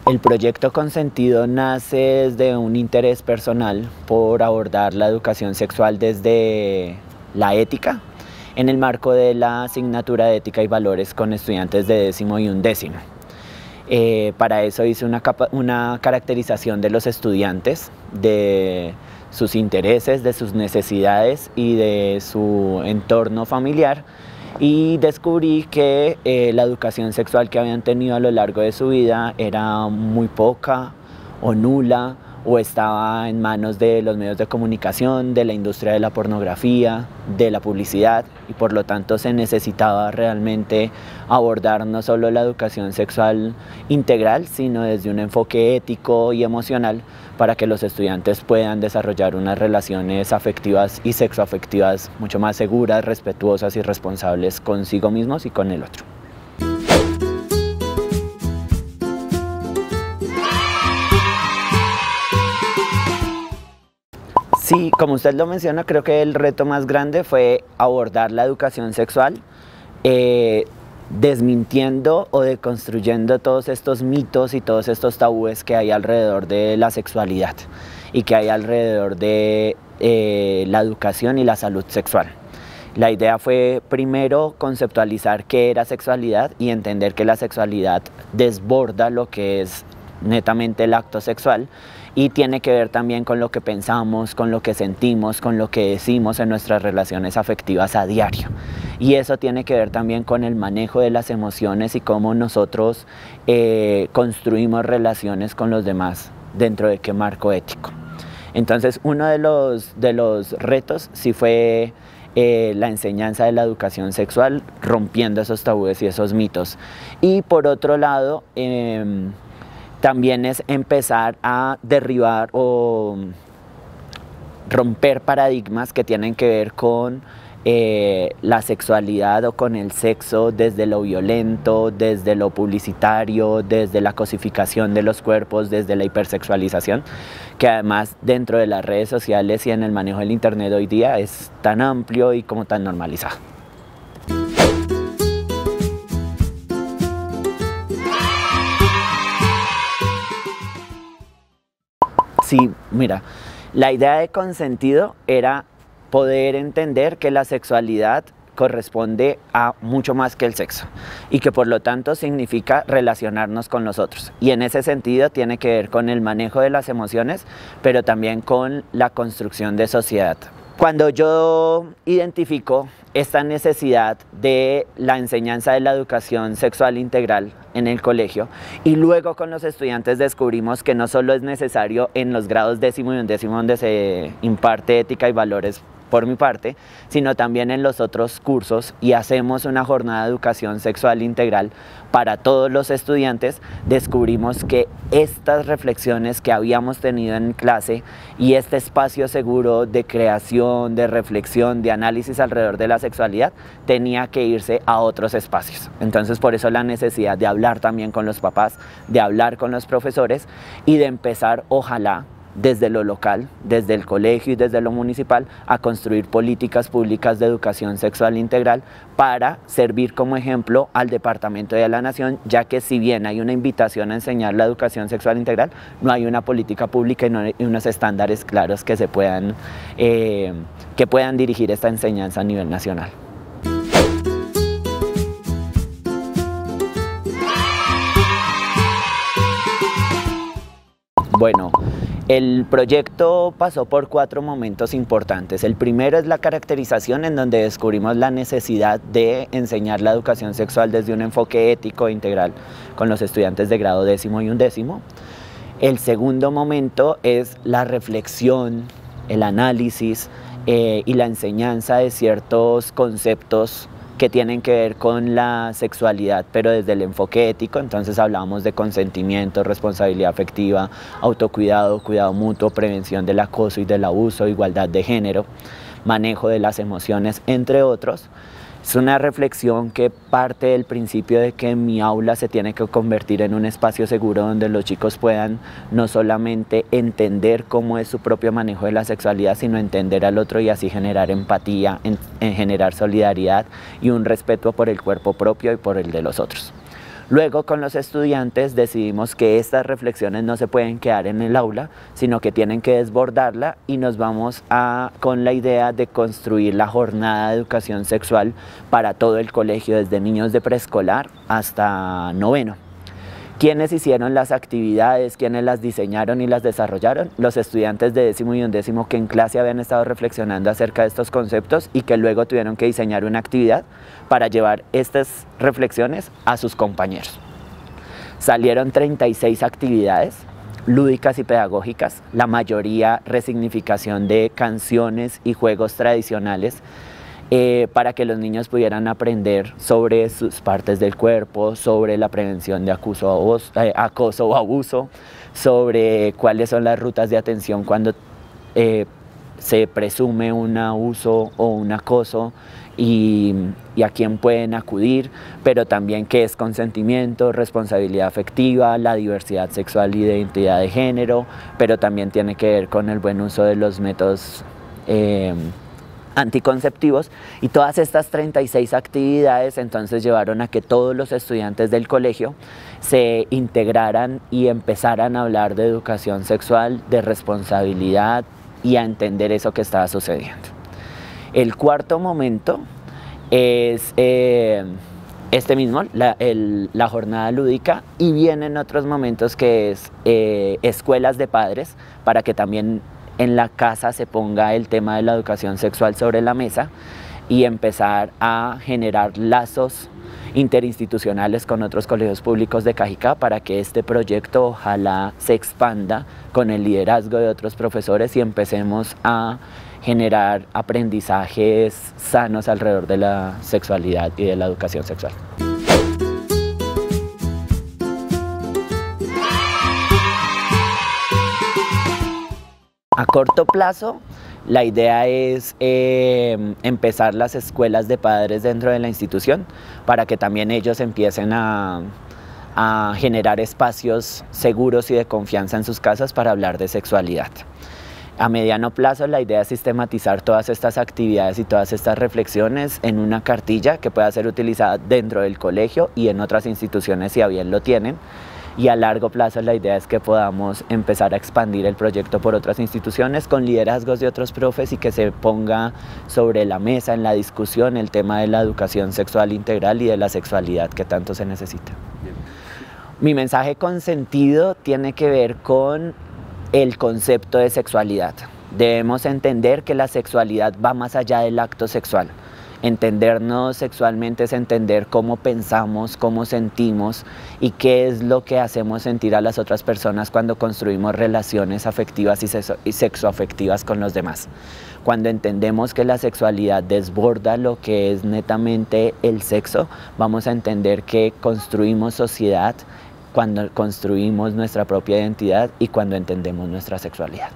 El proyecto Consentido nace desde un interés personal por abordar la educación sexual desde la ética, en el marco de la asignatura de Ética y Valores con estudiantes de 10º y 11º. Para eso hice una caracterización de los estudiantes, de sus intereses, de sus necesidades y de su entorno familiar, y descubrí que la educación sexual que habían tenido a lo largo de su vida era muy poca o nula, o estaba en manos de los medios de comunicación, de la industria de la pornografía, de la publicidad, y por lo tanto se necesitaba realmente abordar no solo la educación sexual integral, sino desde un enfoque ético y emocional para que los estudiantes puedan desarrollar unas relaciones afectivas y sexoafectivas mucho más seguras, respetuosas y responsables consigo mismos y con el otro. Sí, como usted lo menciona, creo que el reto más grande fue abordar la educación sexual, desmintiendo o deconstruyendo todos estos mitos y todos estos tabúes que hay alrededor de la sexualidad y que hay alrededor de la educación y la salud sexual. La idea fue primero conceptualizar qué era sexualidad y entender que la sexualidad desborda lo que es netamente el acto sexual y tiene que ver también con lo que pensamos, con lo que sentimos, con lo que decimos en nuestras relaciones afectivas a diario. Y eso tiene que ver también con el manejo de las emociones y cómo nosotros construimos relaciones con los demás dentro de qué marco ético. Entonces, uno de los retos sí fue la enseñanza de la educación sexual, rompiendo esos tabúes y esos mitos. Y por otro lado, también es empezar a derribar o romper paradigmas que tienen que ver con la sexualidad o con el sexo desde lo violento, desde lo publicitario, desde la cosificación de los cuerpos, desde la hipersexualización, que además dentro de las redes sociales y en el manejo del internet hoy día es tan amplio y como tan normalizado. Sí, mira, la idea de Consentido era poder entender que la sexualidad corresponde a mucho más que el sexo y que por lo tanto significa relacionarnos con los otros, y en ese sentido tiene que ver con el manejo de las emociones, pero también con la construcción de sociedad. Cuando yo identifico esta necesidad de la enseñanza de la educación sexual integral en el colegio, y luego con los estudiantes descubrimos que no solo es necesario en los grados 10º y 11º donde se imparte ética y valores por mi parte, sino también en los otros cursos, y hacemos una jornada de educación sexual integral para todos los estudiantes, descubrimos que estas reflexiones que habíamos tenido en clase y este espacio seguro de creación, de reflexión, de análisis alrededor de la sexualidad tenía que irse a otros espacios. Entonces por eso la necesidad de hablar también con los papás, de hablar con los profesores y de empezar, ojalá, desde lo local, desde el colegio y desde lo municipal, a construir políticas públicas de educación sexual integral para servir como ejemplo al Departamento de la Nación, ya que si bien hay una invitación a enseñar la educación sexual integral, no hay una política pública y no hay unos estándares claros que puedan dirigir esta enseñanza a nivel nacional. Bueno, el proyecto pasó por 4 momentos importantes. El primero es la caracterización, en donde descubrimos la necesidad de enseñar la educación sexual desde un enfoque ético e integral con los estudiantes de grado 10º y 11º. El segundo momento es la reflexión, el análisis y la enseñanza de ciertos conceptos que tienen que ver con la sexualidad, pero desde el enfoque ético. Entonces hablábamos de consentimiento, responsabilidad afectiva, autocuidado, cuidado mutuo, prevención del acoso y del abuso, igualdad de género, manejo de las emociones, entre otros. Es una reflexión que parte del principio de que mi aula se tiene que convertir en un espacio seguro donde los chicos puedan no solamente entender cómo es su propio manejo de la sexualidad, sino entender al otro y así generar empatía, en generar solidaridad y un respeto por el cuerpo propio y por el de los otros. Luego con los estudiantes decidimos que estas reflexiones no se pueden quedar en el aula, sino que tienen que desbordarla y nos vamos con la idea de construir la jornada de educación sexual para todo el colegio, desde niños de preescolar hasta noveno. ¿Quiénes hicieron las actividades? ¿Quiénes las diseñaron y las desarrollaron? Los estudiantes de 10º y 11º que en clase habían estado reflexionando acerca de estos conceptos y que luego tuvieron que diseñar una actividad para llevar estas reflexiones a sus compañeros. Salieron 36 actividades lúdicas y pedagógicas, la mayoría resignificación de canciones y juegos tradicionales, para que los niños pudieran aprender sobre sus partes del cuerpo, sobre la prevención de acoso o abuso, sobre cuáles son las rutas de atención cuando se presume un abuso o un acoso y a quién pueden acudir, pero también qué es consentimiento, responsabilidad afectiva, la diversidad sexual y de identidad de género, pero también tiene que ver con el buen uso de los métodos anticonceptivos. Y todas estas 36 actividades entonces llevaron a que todos los estudiantes del colegio se integraran y empezaran a hablar de educación sexual, de responsabilidad y a entender eso que estaba sucediendo. El cuarto momento es este mismo, la jornada lúdica, y vienen otros momentos que es escuelas de padres, para que también en la casa se ponga el tema de la educación sexual sobre la mesa y empezar a generar lazos interinstitucionales con otros colegios públicos de Cajicá para que este proyecto ojalá se expanda con el liderazgo de otros profesores y empecemos a generar aprendizajes sanos alrededor de la sexualidad y de la educación sexual. A corto plazo, la idea es empezar las escuelas de padres dentro de la institución para que también ellos empiecen a generar espacios seguros y de confianza en sus casas para hablar de sexualidad. A mediano plazo, la idea es sistematizar todas estas actividades y todas estas reflexiones en una cartilla que pueda ser utilizada dentro del colegio y en otras instituciones si a bien lo tienen. Y a largo plazo la idea es que podamos empezar a expandir el proyecto por otras instituciones con liderazgos de otros profes y que se ponga sobre la mesa en la discusión el tema de la educación sexual integral y de la sexualidad que tanto se necesita. Bien. Mi mensaje con sentido tiene que ver con el concepto de sexualidad. Debemos entender que la sexualidad va más allá del acto sexual. Entendernos sexualmente es entender cómo pensamos, cómo sentimos y qué es lo que hacemos sentir a las otras personas cuando construimos relaciones afectivas y sexoafectivas con los demás. Cuando entendemos que la sexualidad desborda lo que es netamente el sexo, vamos a entender que construimos sociedad cuando construimos nuestra propia identidad y cuando entendemos nuestra sexualidad.